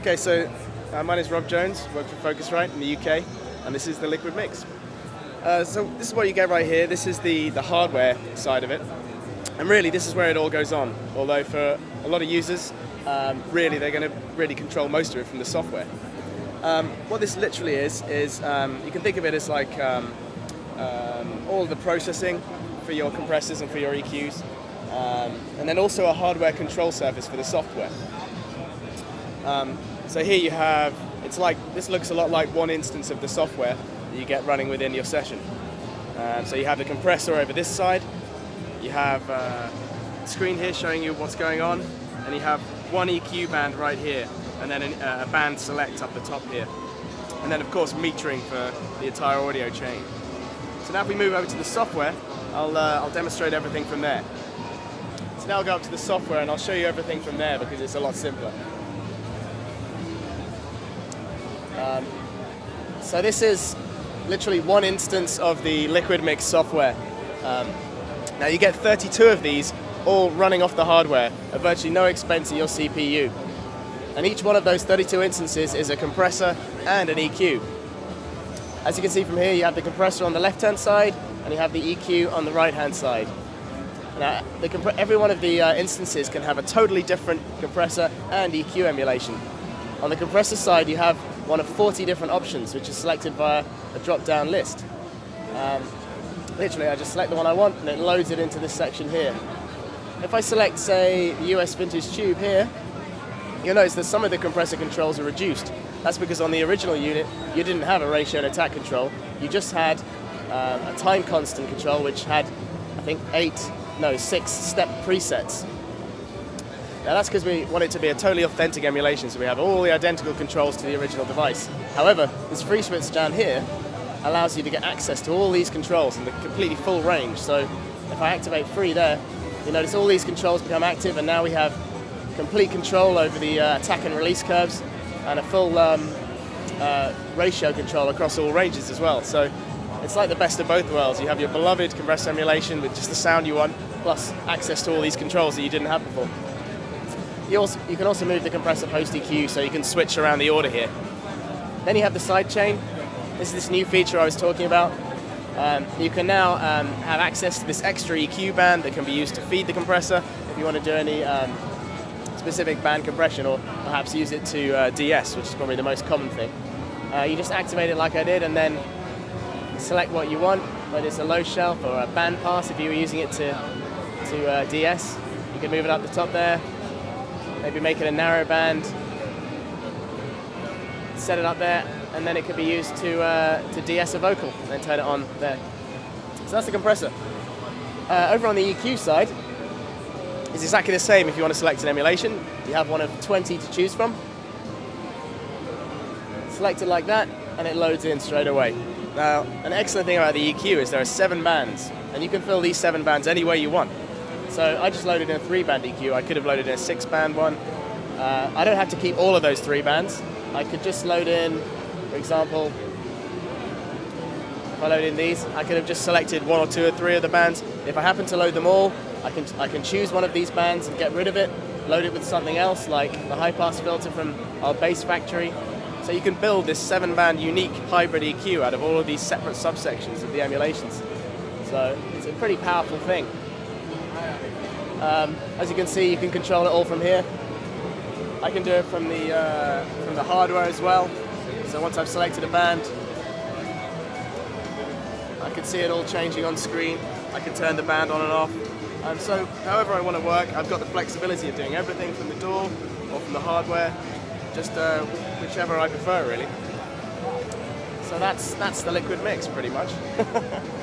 Okay, so my name is Rob Jones, work for Focusrite in the UK, and this is the Liquid Mix. So this is what you get right here. This is the hardware side of it, and really this is where it all goes on. Although for a lot of users, really they're going to really control most of it from the software. What this literally is you can think of it as like all of the processing for your compressors and for your EQs, and then also a hardware control surface for the software. So here you have, this looks a lot like one instance of the software that you get running within your session. So you have the compressor over this side, you have a screen here showing you what's going on, and you have one EQ band right here, and then a band select up the top here. And then of course metering for the entire audio chain. So now if we move over to the software, I'll demonstrate everything from there. So now I'll go up to the software and I'll show you everything from there because it's a lot simpler. So this is literally one instance of the Liquid Mix software. Now you get 32 of these all running off the hardware at virtually no expense to your CPU. And each one of those 32 instances is a compressor and an EQ. As you can see from here, you have the compressor on the left-hand side and you have the EQ on the right-hand side. Now, every one of the instances can have a totally different compressor and EQ emulation. On the compressor side, you have one of 40 different options, which is selected via a drop-down list. Literally, I just select the one I want, and it loads it into this section here. If I select, say, the US Vintage Tube here, you'll notice that some of the compressor controls are reduced. That's because on the original unit, you didn't have a ratio and attack control. You just had a time constant control, which had, I think, 6 step presets. Now that's because we want it to be a totally authentic emulation, so we have all the identical controls to the original device. However, this free switch down here allows you to get access to all these controls in the completely full range. So if I activate free there, you notice all these controls become active, and now we have complete control over the attack and release curves and a full ratio control across all ranges as well. So it's like the best of both worlds. You have your beloved compressor emulation with just the sound you want, plus access to all these controls that you didn't have before. You can also move the compressor post EQ, so you can switch around the order here. Then you have the sidechain. This is this new feature I was talking about. You can now have access to this extra EQ band that can be used to feed the compressor if you want to do any specific band compression, or perhaps use it to DS, which is probably the most common thing. You just activate it like I did, and then select what you want, whether it's a low shelf or a band pass. If you were using it to DS, you can move it up the top there. Maybe make it a narrow band, set it up there, and then it could be used to DS a vocal, and then turn it on there. So that's the compressor. Over on the EQ side, it's exactly the same. If you want to select an emulation, you have one of 20 to choose from. Select it like that, and it loads in straight away. Now, an excellent thing about the EQ is there are 7 bands, and you can fill these 7 bands any way you want. So I just loaded in a 3-band EQ. I could have loaded in a 6-band one. I don't have to keep all of those 3 bands. I could just load in, for example, if I load in these, I could have just selected 1 or 2 or 3 of the bands. If I happen to load them all, I can choose one of these bands and get rid of it, load it with something else, like the high-pass filter from our bass factory. So you can build this 7-band unique hybrid EQ out of all of these separate subsections of the emulations. So it's a pretty powerful thing. As you can see, you can control it all from here. I can do it from the hardware as well. So once I've selected a band, I can see it all changing on screen. I can turn the band on and off. So however I want to work, I've got the flexibility of doing everything from the DAW or from the hardware, just whichever I prefer really. So that's the Liquid Mix pretty much.